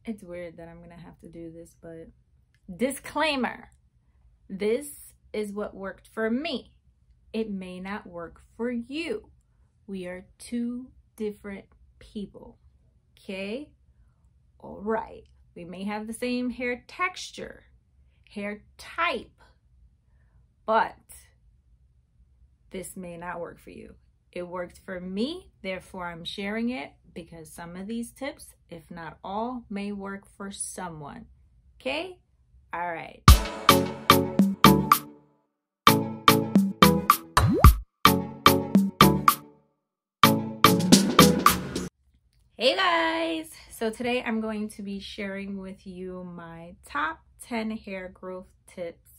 It's weird that I'm gonna have to do this, but disclaimer, this is what worked for me. It may not work for you. We are two different people, okay? All right, we may have the same hair texture, hair type, but this may not work for you. It worked for me, therefore I'm sharing it, because some of these tips, if not all, may work for someone. Okay? All right. Hey guys! So today I'm going to be sharing with you my top 10 hair growth tips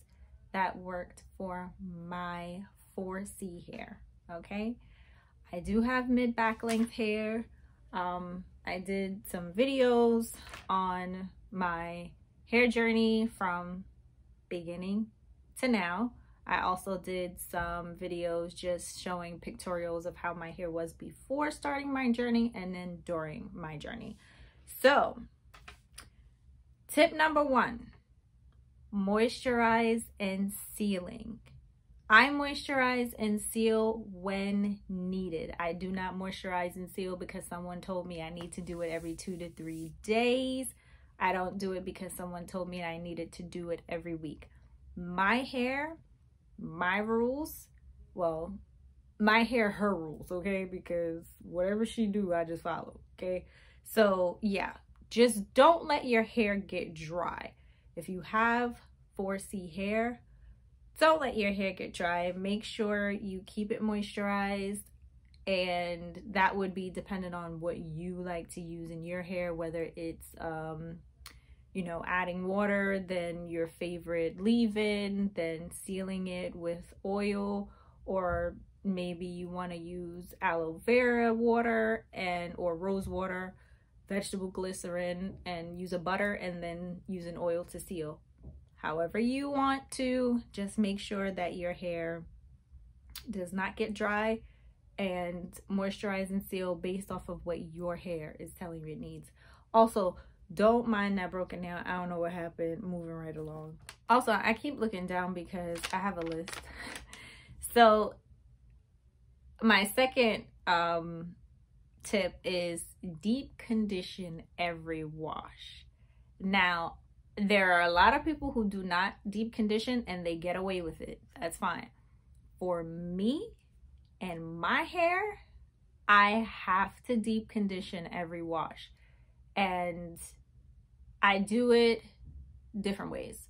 that worked for my 4C hair, okay? I do have mid-back length hair. I did some videos on my hair journey from beginning to now. I also did some videos just showing pictorials of how my hair was before starting my journey and then during my journey. So, tip number 1, moisturize and sealing. I moisturize and seal when needed. I do not moisturize and seal because someone told me I need to do it every 2 to 3 days. I don't do it because someone told me I needed to do it every week. My hair, my rules, well, my hair, her rules, okay? Because whatever she do, I just follow, okay? So yeah, just don't let your hair get dry. If you have 4C hair, don't let your hair get dry. Make sure you keep it moisturized, and that would be dependent on what you like to use in your hair, whether it's you know, adding water, then your favorite leave-in, then sealing it with oil, or maybe you want to use aloe vera water and or rose water, vegetable glycerin, and use a butter and then use an oil to seal. However you want to, just make sure that your hair does not get dry, and moisturize and seal based off of what your hair is telling you it needs. Also, don't mind that broken nail. I don't know what happened. Moving right along. Also, I keep looking down because I have a list. So my second tip is deep condition every wash. Now, there are a lot of people who do not deep condition and they get away with it. That's fine. For me and my hair, I have to deep condition every wash. And I do it different ways.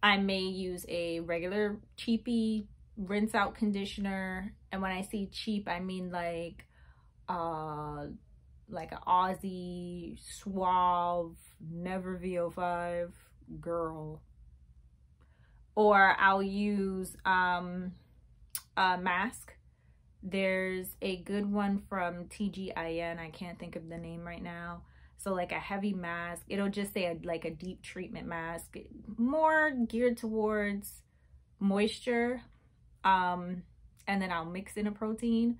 I may use a regular cheapy rinse out conditioner. And when I say cheap, I mean like an Aussie Suave, never VO5 girl. Or I'll use a mask. There's a good one from TGIN. I can't think of the name right now. So like a heavy mask, it'll just say like a deep treatment mask, more geared towards moisture. And then I'll mix in a protein.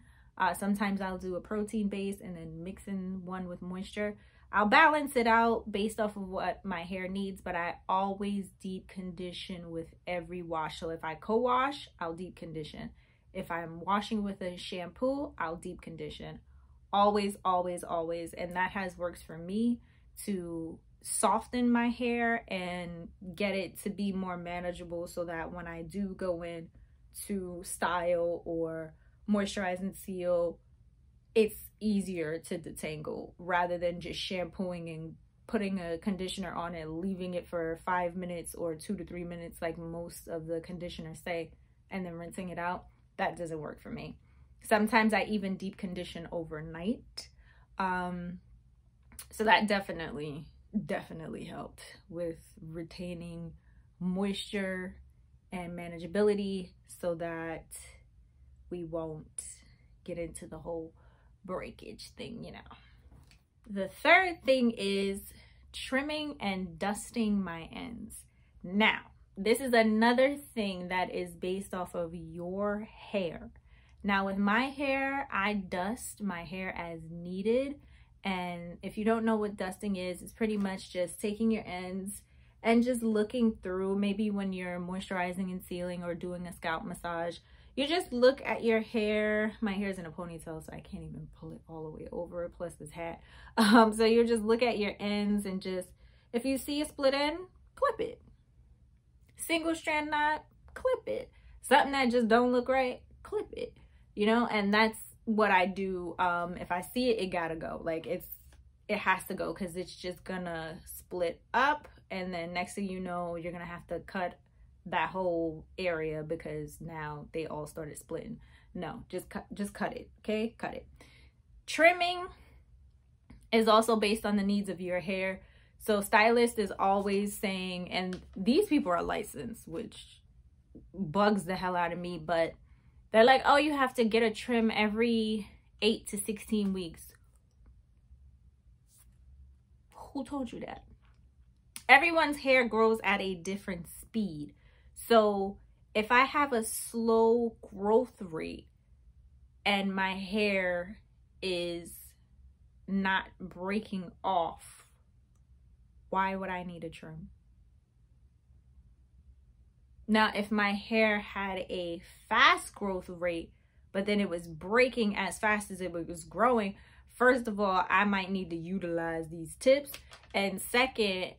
Sometimes I'll do a protein base and then mix in one with moisture. I'll balance it out based off of what my hair needs, but I always deep condition with every wash. So if I co-wash, I'll deep condition. If I'm washing with a shampoo, I'll deep condition. Always, always, always. And that has worked for me to soften my hair and get it to be more manageable, so that when I do go in to style or moisturize and seal, it's easier to detangle rather than just shampooing and putting a conditioner on it, leaving it for 5 minutes or 2 to 3 minutes like most of the conditioners say, and then rinsing it out. That doesn't work for me. Sometimes I even deep condition overnight. So that definitely helped with retaining moisture and manageability, so that we won't get into the whole breakage thing, you know. The third thing is trimming and dusting my ends. Now, this is another thing that is based off of your hair. Now with my hair, I dust my hair as needed, And if you don't know what dusting is, it's pretty much just taking your ends and just looking through. Maybe when you're moisturizing and sealing or doing a scalp massage, you just look at your hair. My hair's in a ponytail, so I can't even pull it all the way over, plus this hat. So you just look at your ends and just, if you see a split end, clip it. Single strand knot, clip it. Something that just don't look right, clip it. You know, and that's what I do. If I see it, it gotta go. Like it has to go, because it's just gonna split up, and then next thing you know, you're gonna have to cut that whole area because now they all started splitting. No, just cut it. Okay, cut it. Trimming is also based on the needs of your hair. So stylist is always saying, and these people are licensed, which bugs the hell out of me, but they're like, oh, you have to get a trim every 8 to 16 weeks. Who told you that? Everyone's hair grows at a different speed. So if I have a slow growth rate and my hair is not breaking off, why would I need a trim? Now, if my hair had a fast growth rate, but then it was breaking as fast as it was growing, first of all, I might need to utilize these tips. And second,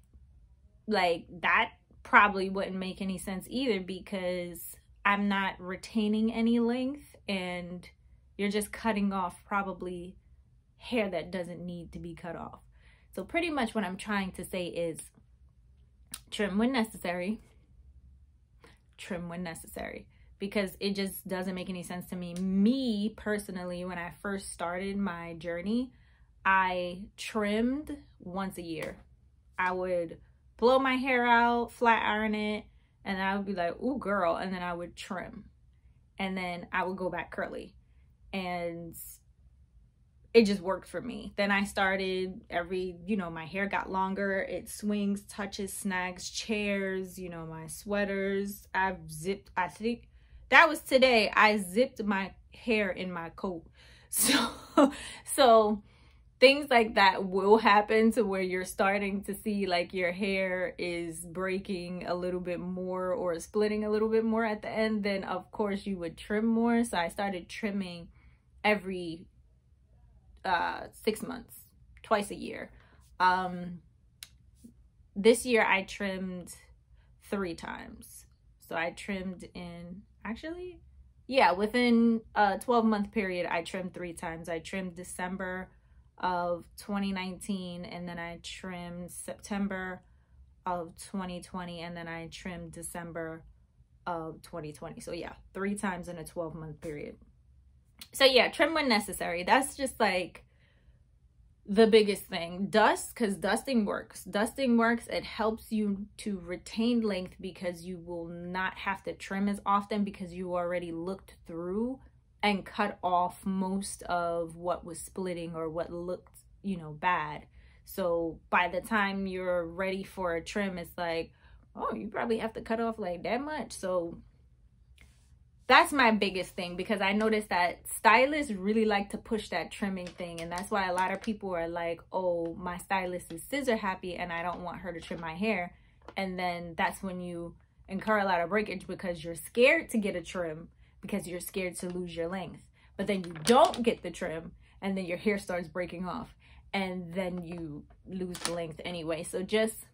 like, that probably wouldn't make any sense either, because I'm not retaining any length and you're just cutting off probably hair that doesn't need to be cut off. So pretty much what I'm trying to say is trim when necessary. Trim when necessary, because it just doesn't make any sense to me. Me personally, when I first started my journey, I trimmed once a year. I would blow my hair out, flat iron it, and I would be like, ooh girl, and then I would trim, and then I would go back curly, and it just worked for me. Then I started my hair got longer. It swings, touches, snags, chairs, my sweaters. I think that was today. I zipped my hair in my coat. So things like that will happen to where you're starting to see like your hair is breaking a little bit more or splitting a little bit more at the end. Then of course you would trim more. So I started trimming every 6 months, twice a year. This year I trimmed 3 times. So I trimmed within a 12-month period, I trimmed 3 times. I trimmed December of 2019, and then I trimmed September of 2020, and then I trimmed December of 2020. So yeah, 3 times in a 12-month period. So yeah, trim when necessary. That's just like the biggest thing. Because dusting works. Dusting works. It helps you to retain length because you will not have to trim as often, because you already looked through and cut off most of what was splitting or what looked, bad. So by the time you're ready for a trim, it's like, oh, you probably have to cut off like that much. So that's my biggest thing, because I noticed that stylists really like to push that trimming thing. And that's why a lot of people are like, oh, my stylist is scissor happy and I don't want her to trim my hair. And then that's when you incur a lot of breakage, because you're scared to get a trim because you're scared to lose your length. But then you don't get the trim and then your hair starts breaking off and then you lose the length anyway. So just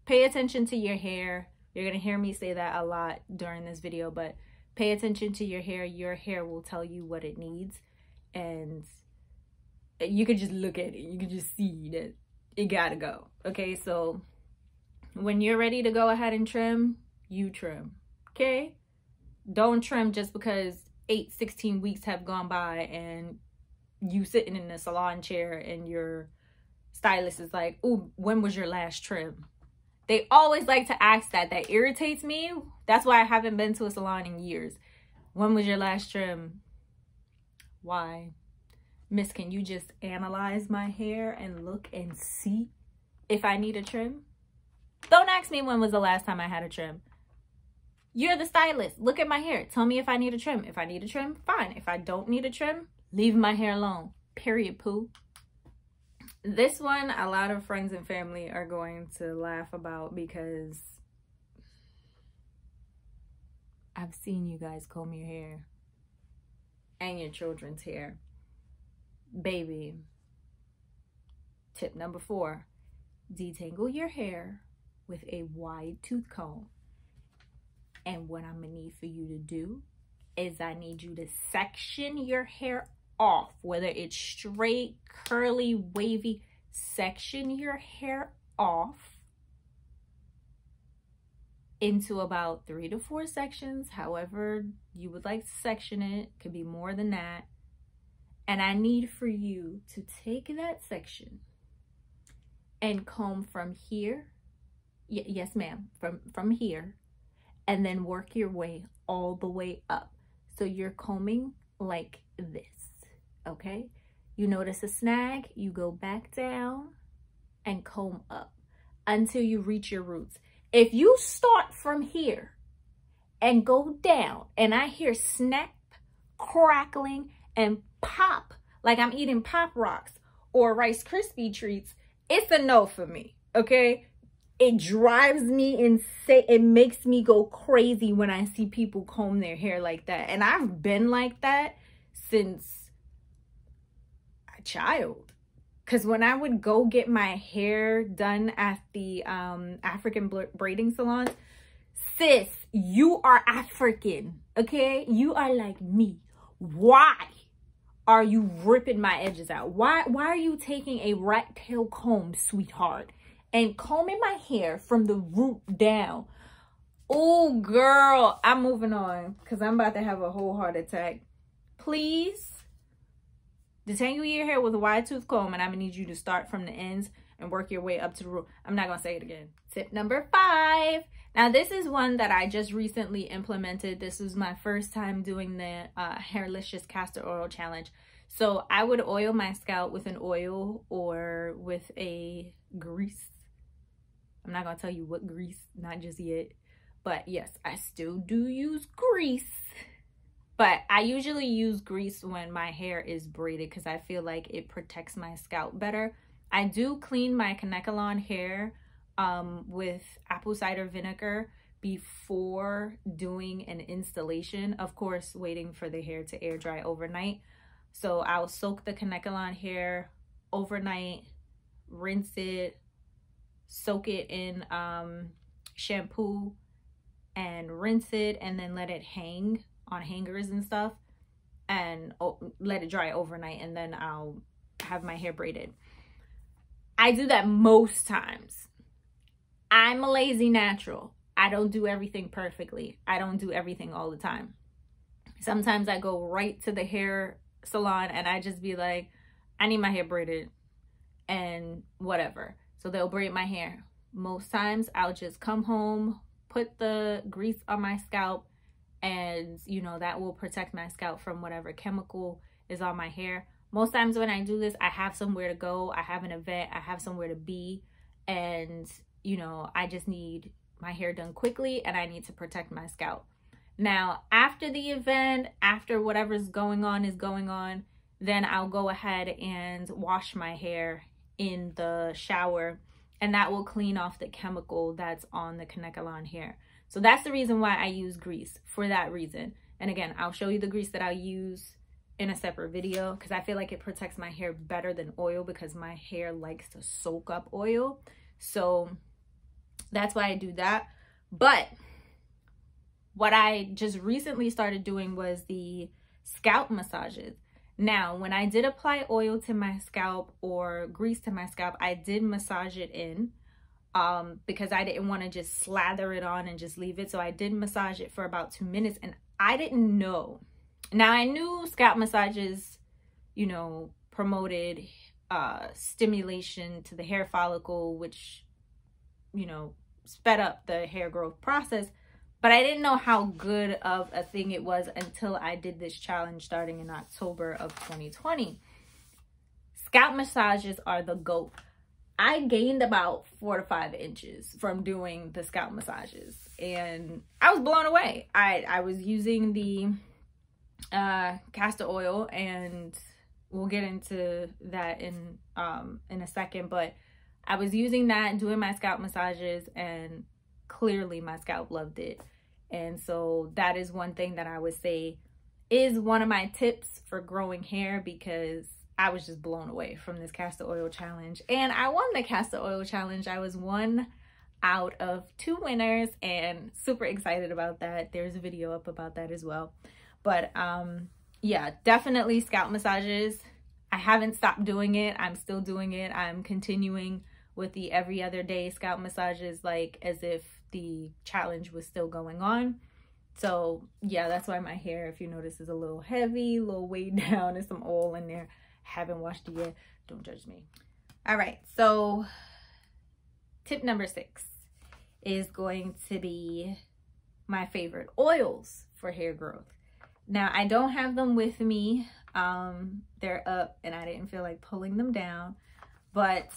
pay attention to your hair. You're going to hear me say that a lot during this video, but pay attention to your hair. Your hair will tell you what it needs, and you could just look at it. You can just see that it gotta go. Okay, so when you're ready to go ahead and trim, you trim. Okay, don't trim just because 16 weeks have gone by and you sitting in a salon chair and your stylist is like, "Ooh, when was your last trim?" They always like to ask that. That irritates me. That's why I haven't been to a salon in years. When was your last trim? Why? Miss, can you just analyze my hair and look and see if I need a trim? Don't ask me when was the last time I had a trim. You're the stylist. Look at my hair. Tell me if I need a trim. If I need a trim, fine. If I don't need a trim, leave my hair alone. Period, poo. This one, a lot of friends and family are going to laugh about because I've seen you guys comb your hair and your children's hair. Baby, tip number 4, detangle your hair with a wide tooth comb. And what I'm gonna need for you to do is I need you to section your hair off, whether it's straight, curly, wavy, section your hair off into about 3 to 4 sections, however you would like to section it. Could be more than that. And I need for you to take that section and comb from here. Yes, ma'am, from here, and then work your way all the way up. So you're combing like this, okay? You notice a snag, you go back down and comb up until you reach your roots. If you start from here and go down and I hear snap, crackling, and pop, like I'm eating Pop Rocks or Rice Krispie treats, it's a no for me, okay? It drives me insane. It makes me go crazy when I see people comb their hair like that. And I've been like that since a child. Because when I would go get my hair done at the African braiding salons, sis, you are African, okay? You are like me. Why are you ripping my edges out? Why are you taking a rat tail comb, sweetheart, and combing my hair from the root down? Oh, girl, I'm moving on because I'm about to have a whole heart attack. Please detangle your hair with a wide tooth comb, and I'm gonna need you to start from the ends and work your way up to the root. I'm not gonna say it again. Tip number 5. Now, this is one that I just recently implemented. This was my first time doing the Hairlicious Castor Oil challenge. So I would oil my scalp with an oil or with a grease. I'm not gonna tell you what grease, not just yet. But yes, I still do use grease. But I usually use grease when my hair is braided because I feel like it protects my scalp better. I do clean my Kanekalon hair with apple cider vinegar before doing an installation. Of course, waiting for the hair to air dry overnight. So I'll soak the Kanekalon hair overnight, rinse it, soak it in shampoo and rinse it, and then let it hang on hangers and stuff and let it dry overnight, and then I'll have my hair braided. I do that most times. I'm a lazy natural. I don't do everything perfectly. I don't do everything all the time. Sometimes I go right to the hair salon and I just be like, I need my hair braided and whatever. So they'll braid my hair. Most times I'll just come home, put the grease on my scalp, and you know, that will protect my scalp from whatever chemical is on my hair. Most times when I do this, I have somewhere to go, I have an event, I have somewhere to be, and you know, I just need my hair done quickly and I need to protect my scalp. Now, after the event, after whatever's going on is going on, then I'll go ahead and wash my hair in the shower, and that will clean off the chemical that's on the Kanekalon hair. So that's the reason why I use grease, for that reason. And again, I'll show you the grease that I'll use in a separate video because I feel like it protects my hair better than oil because my hair likes to soak up oil. So that's why I do that. But what I just recently started doing was the scalp massages. Now, when I did apply oil to my scalp or grease to my scalp, I did massage it in because I didn't want to just slather it on and just leave it. So I did massage it for about 2 minutes, and I didn't know. Now, I knew scalp massages, you know, promoted stimulation to the hair follicle, which, you know, sped up the hair growth process. But I didn't know how good of a thing it was until I did this challenge starting in October of 2020. Scalp massages are the GOAT. I gained about 4 to 5 inches from doing the scalp massages, and I was blown away. I was using the castor oil, and we'll get into that in a second, but I was using that, doing my scalp massages, and clearly my scalp loved it. And so that is one thing that I would say is one of my tips for growing hair, because I was just blown away from this castor oil challenge. And I won the castor oil challenge. I was one out of 2 winners and super excited about that. There's a video up about that as well. But yeah, definitely scalp massages. I haven't stopped doing it. I'm still doing it. I'm continuing with the every other day scalp massages, like as if the challenge was still going on. So yeah, that's why my hair, if you notice, is a little heavy, a little weighed down. There's some oil in there. Haven't washed it yet. Don't judge me. All right, so tip number 6 is going to be my favorite oils for hair growth. Now, I don't have them with me. They're up and I didn't feel like pulling them down, but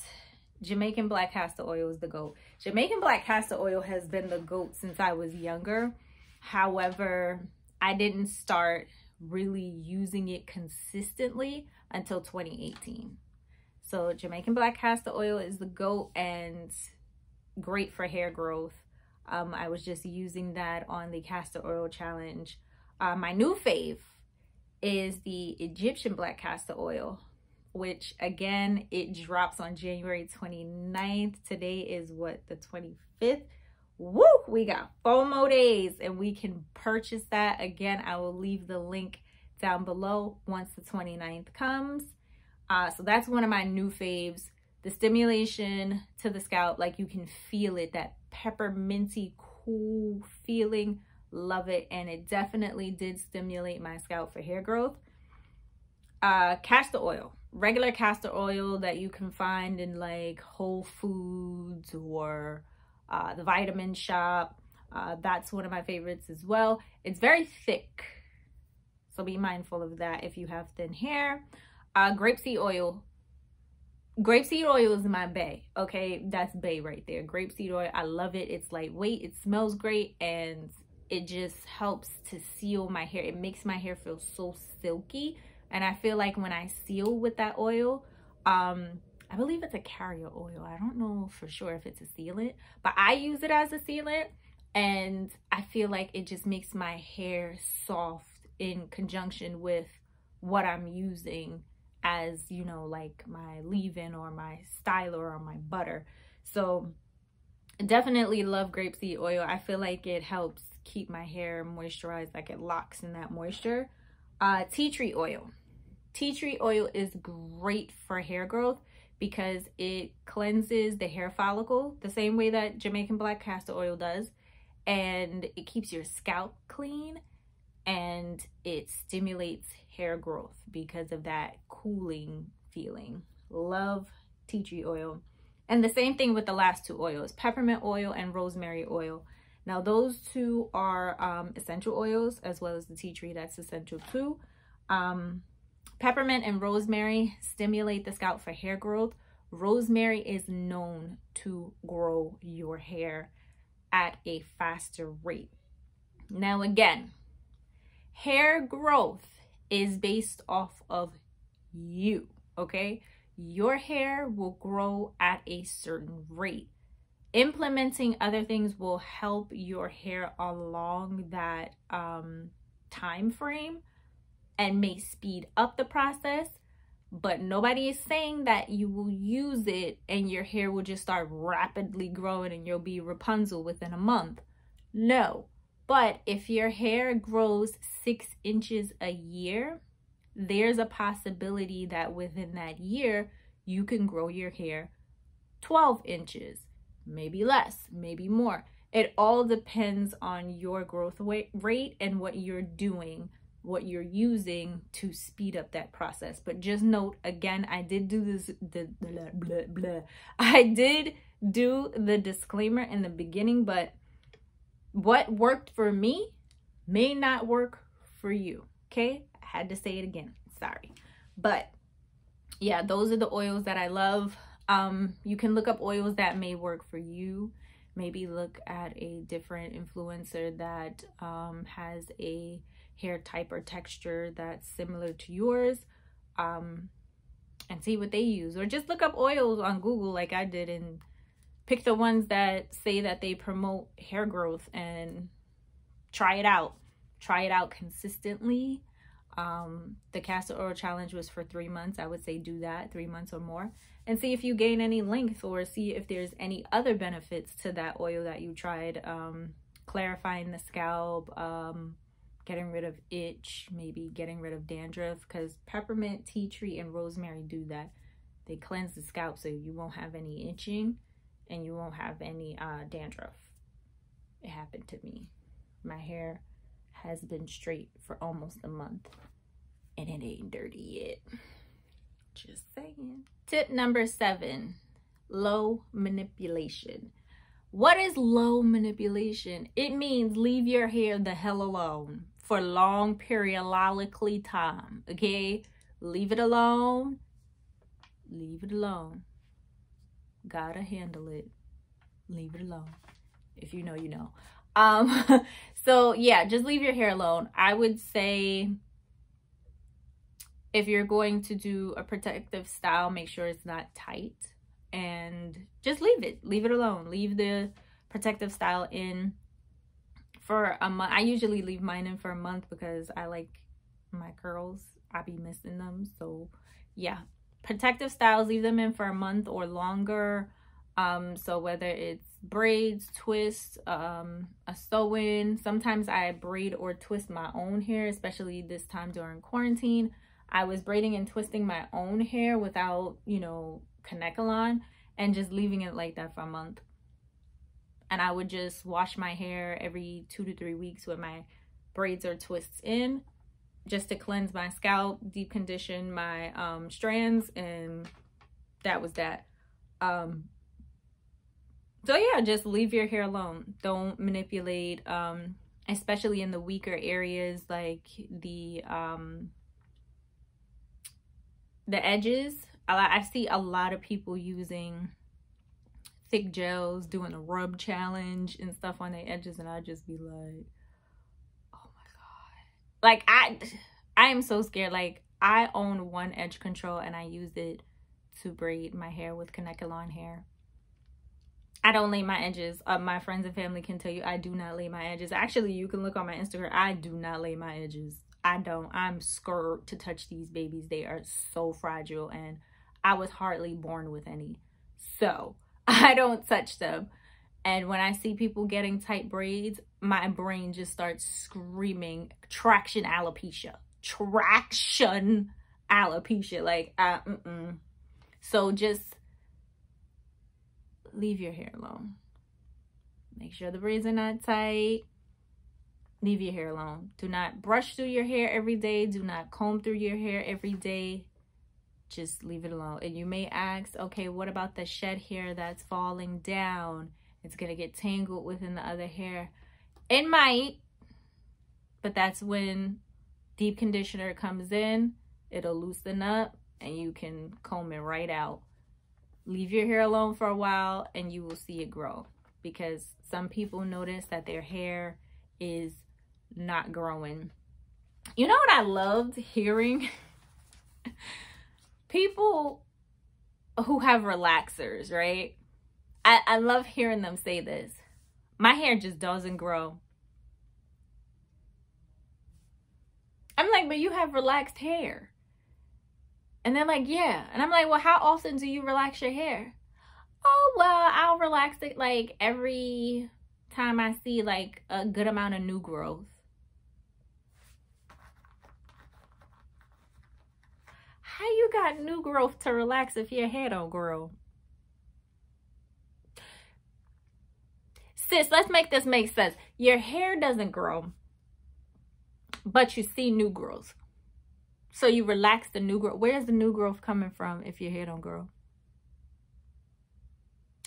Jamaican black castor oil is the GOAT. Jamaican black castor oil has been the GOAT since I was younger. However, I didn't start really using it consistently until 2018. So Jamaican black castor oil is the GOAT and great for hair growth. I was just using that on the castor oil challenge. My new fave is the Egyptian black castor oil, which again, it drops on January 29th. Today is what, the 25th? Woo! We got 4 more days and we can purchase that. Again, I will leave the link down below once the 29th comes. So that's one of my new faves. The stimulation to the scalp, like you can feel it, that pepperminty cool feeling. Love it. And it definitely did stimulate my scalp for hair growth. Castor oil, regular castor oil that you can find in like Whole Foods or the vitamin shop. That's one of my favorites as well. It's very thick, so be mindful of that if you have thin hair. Grapeseed oil. Grapeseed oil is my bae. Okay, that's bae right there. Grapeseed oil, I love it. It's lightweight, it smells great, and it just helps to seal my hair. It makes my hair feel so silky. And I feel like when I seal with that oil, I believe it's a carrier oil. I don't know for sure if it's a sealant, but I use it as a sealant, and I feel like it just makes my hair soft in conjunction with what I'm using as, you know, like my leave-in or my styler or my butter. So definitely love grapeseed oil. I feel like it helps keep my hair moisturized, like it locks in that moisture. Tea tree oil. Tea tree oil is great for hair growth because it cleanses the hair follicle the same way that Jamaican black castor oil does, and it keeps your scalp clean, and it stimulates hair growth because of that cooling feeling. Love tea tree oil. And the same thing with the last 2 oils, peppermint oil and rosemary oil. Now those 2 are essential oils, as well as the tea tree, that's essential too. Peppermint and rosemary stimulate the scalp for hair growth. Rosemary is known to grow your hair at a faster rate. Now again, hair growth is based off of you, okay? Your hair will grow at a certain rate. Implementing other things will help your hair along that time frame and may speed up the process, but nobody is saying that you will use it and your hair will just start rapidly growing and you'll be Rapunzel within a month. No, but if your hair grows 6 inches a year, there's a possibility that within that year, you can grow your hair 12 inches, maybe less, maybe more. It all depends on your growth rate and what you're doing, what you're using to speed up that process. But just note, again, I did do this, I did do the disclaimer in the beginning, but what worked for me may not work for you, okay? I had to say it again, sorry. But yeah, those are the oils that I love. You can look up oils that may work for you. Maybe look at a different influencer that has a hair type or texture that's similar to yours. and see what they use, or just look up oils on Google like I did and pick the ones that say that they promote hair growth and try it out consistently. The castor oil challenge was for 3 months. I would say do that 3 months or more and see if you gain any length, or see if there's any other benefits to that oil that you tried. Clarifying the scalp, getting rid of itch, maybe getting rid of dandruff, because peppermint, tea tree, and rosemary do that. They cleanse the scalp so you won't have any itching and you won't have any dandruff. It happened to me. My hair has been straight for almost a month and it ain't dirty yet. Just saying. Tip number 7, low manipulation. What is low manipulation? It means leave your hair the hell alone for long periodically time, okay? Leave it alone. Leave it alone. Gotta handle it. Leave it alone. If you know, you know. So yeah, just leave your hair alone. I would say if you're going to do a protective style, make sure it's not tight. And just leave it alone. Leave the protective style in for a month. I usually leave mine in for a month because I like my curls. I be missing them. So yeah, protective styles, leave them in for a month or longer. So whether it's braids, twists, a sew-in, sometimes I braid or twist my own hair, especially this time during quarantine. I was braiding and twisting my own hair without, you know, Detangle and just leaving it like that for a month. And I would just wash my hair every 2 to 3 weeks with my braids or twists in, just to cleanse my scalp, deep condition my strands, and that was that. So yeah, just leave your hair alone. Don't manipulate, especially in the weaker areas like the edges. I see a lot of people using thick gels, doing a rub challenge and stuff on their edges, and I just be like, oh my god. Like I am so scared. Like I own one edge control and I use it to braid my hair with Detangle hair. I don't lay my edges. My friends and family can tell you I do not lay my edges. Actually, you can look on my Instagram. I do not lay my edges. I don't. I'm scared to touch these babies. They are so fragile, and I was hardly born with any. So I don't touch them. And when I see people getting tight braids, my brain just starts screaming traction alopecia. Traction alopecia. Like, So just leave your hair alone. Make sure the braids are not tight. Leave your hair alone. Do not brush through your hair every day. Do not comb through your hair every day. Just leave it alone. And you may ask, okay, what about the shed hair that's falling down? It's going to get tangled within the other hair. It might, but that's when deep conditioner comes in. It'll loosen up and you can comb it right out. Leave your hair alone for a while and you will see it grow, because some people notice that their hair is not growing. You know what I loved hearing? People who have relaxers, right? I love hearing them say this. My hair just doesn't grow. I'm like, but you have relaxed hair. And they're like, yeah. And I'm like, well, how often do you relax your hair? Oh, well, I'll relax it like every time I see like a good amount of new growth. How you got new growth to relax if your hair don't grow? Sis, let's make this make sense. Your hair doesn't grow, but you see new growth. So you relax the new growth. Where's the new growth coming from if your hair don't grow?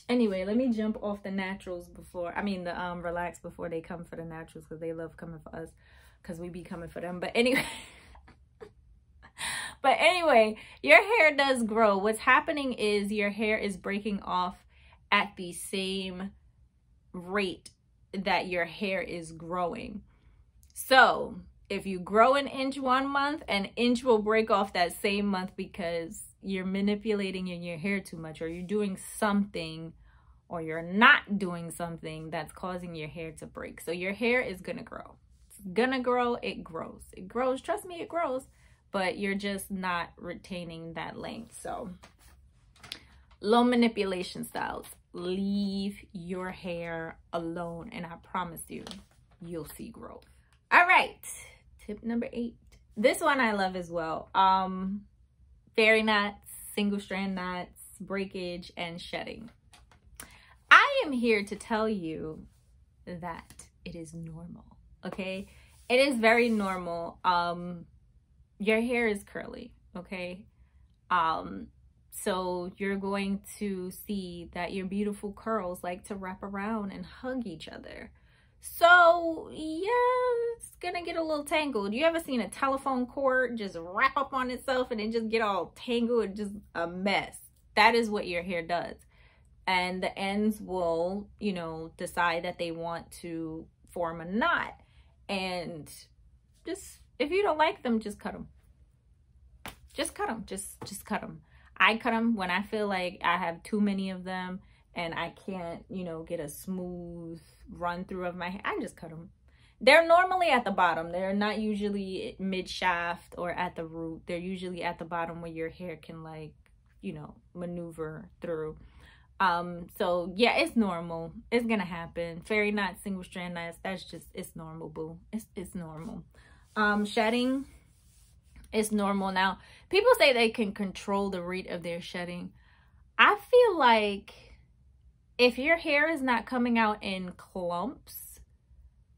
Anyway, let me jump off the naturals before, the relax before they come for the naturals, because they love coming for us, because we be coming for them. But anyway, your hair does grow. What's happening is your hair is breaking off at the same rate that your hair is growing. So If you grow an inch one month, an inch will break off that same month because you're manipulating in your hair too much, or you're doing something, or you're not doing something that's causing your hair to break. So your hair is gonna grow. It's gonna grow, it grows. It grows, trust me, it grows, but you're just not retaining that length. So low manipulation styles, leave your hair alone, and I promise you, you'll see growth. All right, tip number 8. This one I love as well. Fairy knots, single strand knots, breakage, and shedding. I am here to tell you that it is normal, okay? It is very normal. Your hair is curly, okay? So you're going to see that your beautiful curls like to wrap around and hug each other. So yeah, it's gonna get a little tangled. You ever seen a telephone cord just wrap up on itself and then just get all tangled and just a mess? That is what your hair does. And the ends will, you know, decide that they want to form a knot. And just, if you don't like them, just cut them. Just cut them. Just cut them. I cut them when I feel like I have too many of them and I can't, you know, get a smooth run through of my hair. I just cut them. They're normally at the bottom. They're not usually mid shaft or at the root. They're usually at the bottom where your hair can, like, you know, maneuver through. So yeah, it's normal. It's gonna happen. Fairy knots, single strand knots, that's just, it's normal, boo. It's normal. Shedding, it's normal. Now, people say they can control the rate of their shedding. I feel like if your hair is not coming out in clumps,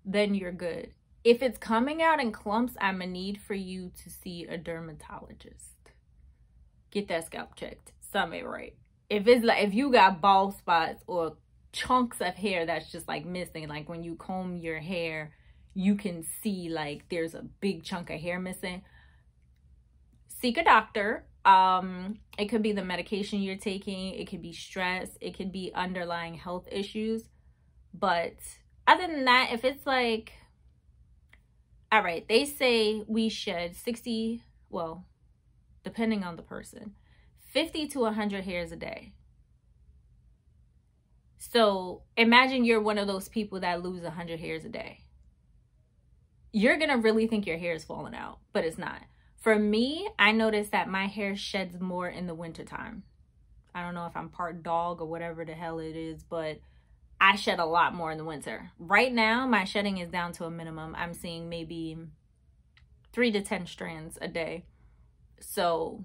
then you're good. If it's coming out in clumps, I'm gonna need for you to see a dermatologist. Get that scalp checked. Something right. If it's like, if you got bald spots or chunks of hair that's just like missing, like when you comb your hair, you can see like there's a big chunk of hair missing, seek a doctor. It could be the medication you're taking, it could be stress, it could be underlying health issues. But other than that, if it's like, all right, they say we shed 60, well, depending on the person, 50 to 100 hairs a day. So imagine you're one of those people that lose 100 hairs a day. You're gonna really think your hair is falling out, but it's not. For me, I notice that my hair sheds more in the wintertime. I don't know if I'm part dog or whatever the hell it is, but I shed a lot more in the winter. Right now, my shedding is down to a minimum. I'm seeing maybe 3 to 10 strands a day. So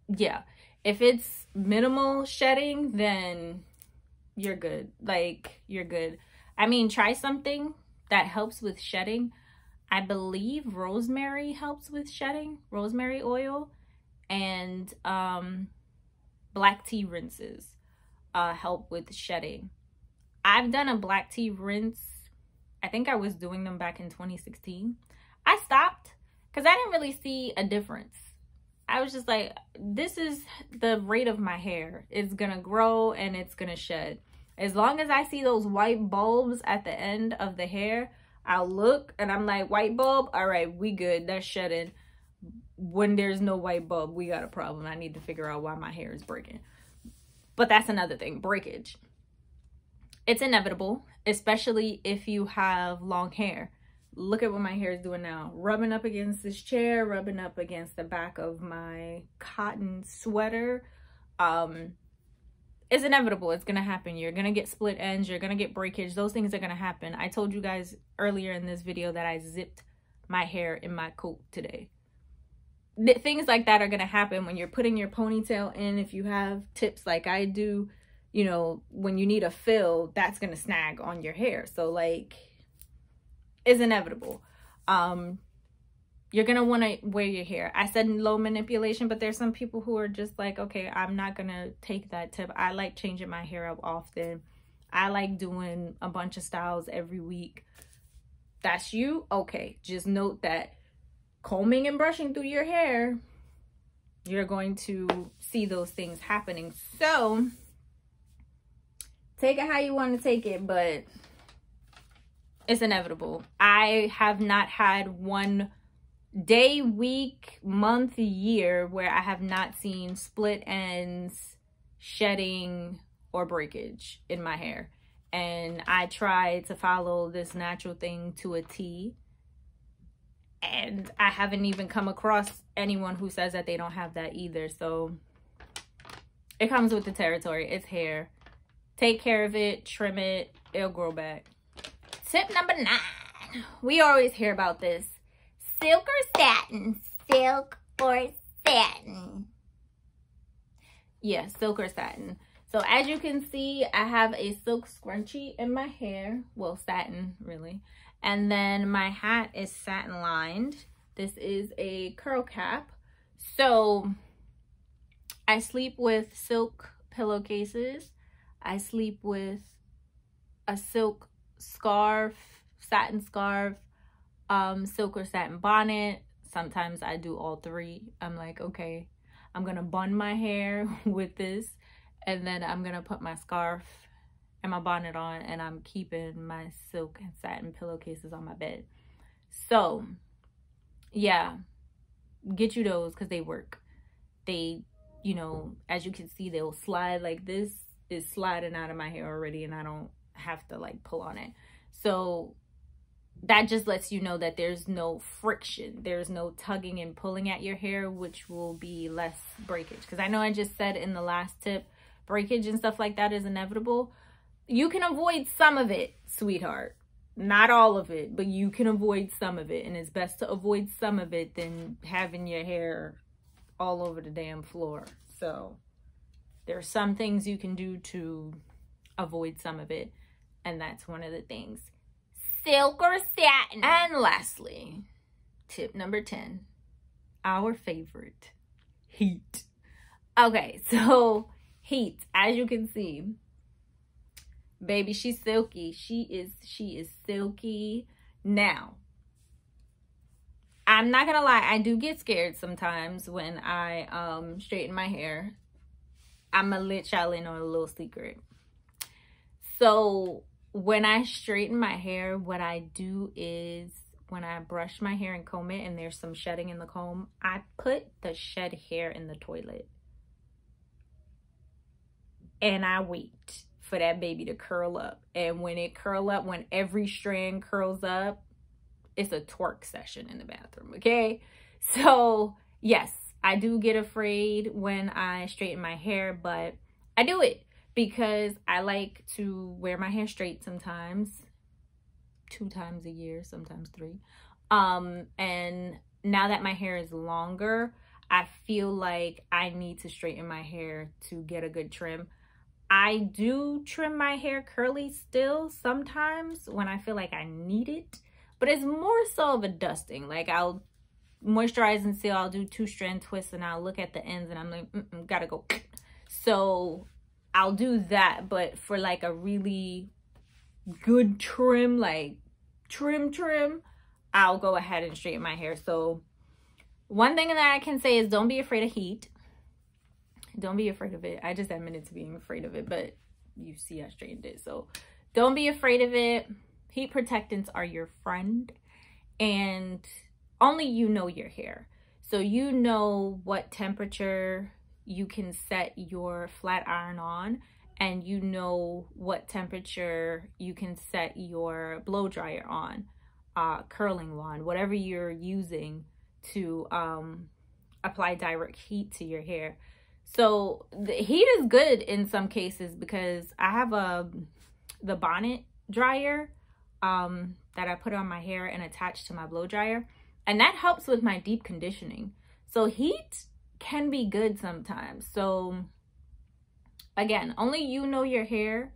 yeah, if it's minimal shedding, then you're good. Like, you're good. I mean, try something that helps with shedding. I believe rosemary helps with shedding, rosemary oil, and black tea rinses help with shedding. I've done a black tea rinse. I think I was doing them back in 2016. I stopped because I didn't really see a difference. I was just like, this is the rate of my hair. It's gonna grow and it's gonna shed. As long as I see those white bulbs at the end of the hair, I'll look and I'm like, white bulb, all right, we good, that's shedding. When there's no white bulb, we got a problem. I need to figure out why my hair is breaking. But that's another thing, breakage. It's inevitable, especially if you have long hair. Look at what my hair is doing now. Rubbing up against this chair, rubbing up against the back of my cotton sweater. It's inevitable. It's going to happen. You're going to get split ends. You're going to get breakage. Those things are going to happen. I told you guys earlier in this video that I zipped my hair in my coat today. Things like that are going to happen when you're putting your ponytail in. If you have tips like I do, you know, when you need a fill, that's going to snag on your hair. So like, it's inevitable. You're going to want to wear your hair. I said low manipulation, but there's some people who are just like, okay, I'm not going to take that tip. I like changing my hair up often. I like doing a bunch of styles every week. That's you? Okay. Just note that combing and brushing through your hair, you're going to see those things happening. So take it how you want to take it, but It's inevitable. I have not had one day, week, month, year where I have not seen split ends, shedding, or breakage in my hair. And I try to follow this natural thing to a T. And I haven't even come across anyone who says that they don't have that either. So it comes with the territory. It's hair. Take care of it, trim it, it'll grow back. Tip number 9. We always hear about this. Silk or satin? Silk or satin? Yeah, silk or satin. So as you can see, I have a silk scrunchie in my hair. Well, satin, really. And then my hat is satin lined. This is a curl cap. So I sleep with silk pillowcases. I sleep with a silk scarf, satin scarf, silk or satin bonnet. Sometimes I do all three. I'm like, okay, I'm gonna bun my hair with this, and then I'm gonna put my scarf and my bonnet on, and I'm keeping my silk and satin pillowcases on my bed. So yeah, get you those because they work. They, you know, as you can see, they'll slide. Like this is sliding out of my hair already, and I don't have to like pull on it. So that just lets you know that there's no friction, there's no tugging and pulling at your hair, which will be less breakage. Because I know I just said in the last tip, breakage and stuff like that is inevitable. You can avoid some of it, sweetheart. Not all of it, but you can avoid some of it. And it's best to avoid some of it than having your hair all over the damn floor. So there are some things you can do to avoid some of it. And that's one of the things. Silk or satin? And lastly, tip number 10, our favorite, heat. Okay, so heat, as you can see, baby, she's silky. She is silky. Now, I'm not gonna lie, I do get scared sometimes when I straighten my hair. I'm gonna let y'all in on a little secret. So when I straighten my hair, what I do is when I brush my hair and comb it and there's some shedding in the comb, I put the shed hair in the toilet. And I wait for that baby to curl up. And when it curl up, when every strand curls up, it's a twerk session in the bathroom, okay? So yes, I do get afraid when I straighten my hair, but I do it because I like to wear my hair straight sometimes, 2 times a year, sometimes 3. And now that my hair is longer, I feel like I need to straighten my hair to get a good trim. I do trim my hair curly still sometimes when I feel like I need it, but it's more so of a dusting. Like I'll moisturize and seal, I'll do 2-strand twists and I'll look at the ends and I'm like, gotta go. So I'll do that, but for like a really good trim, like trim, I'll go ahead and straighten my hair. So one thing that I can say is don't be afraid of heat. Don't be afraid of it. I just admitted to being afraid of it, but you see I straightened it. So don't be afraid of it. Heat protectants are your friend, and only you know your hair. So you know what temperature you can set your flat iron on, and you know what temperature you can set your blow dryer on, curling wand, whatever you're using to apply direct heat to your hair. So the heat is good in some cases because I have the bonnet dryer that I put on my hair and attach to my blow dryer, and that helps with my deep conditioning. So heat can be good sometimes. So again, only you know your hair,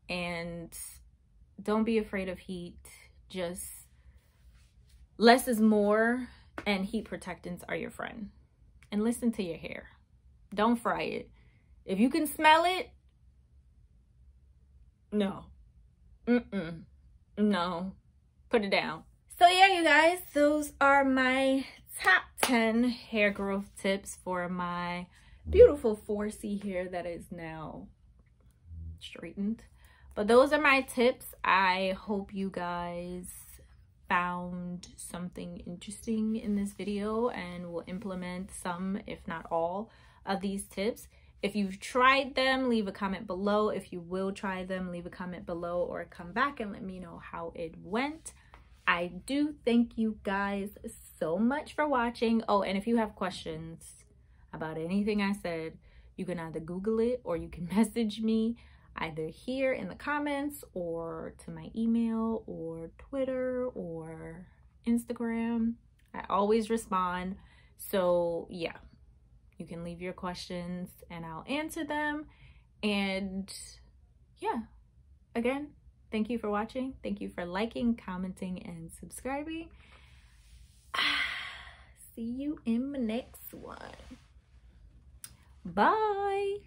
and don't be afraid of heat. Just less is more, and heat protectants are your friend. And listen to your hair. Don't fry it. If you can smell it, no. No. Put it down. So yeah, you guys, those are my top 10 hair growth tips for my beautiful 4C hair that is now straightened. But those are my tips. I hope you guys found something interesting in this video and will implement some, if not all, of these tips. If you've tried them, leave a comment below. If you will try them, leave a comment below or come back and let me know how it went. I do thank you guys so much for watching. Oh, and if you have questions about anything I said, you can either Google it or you can message me either here in the comments or to my email or Twitter or Instagram. I always respond. So yeah, you can leave your questions and I'll answer them. And yeah, again, thank you for watching. Thank you for liking, commenting, and subscribing. See you in the next one. Bye.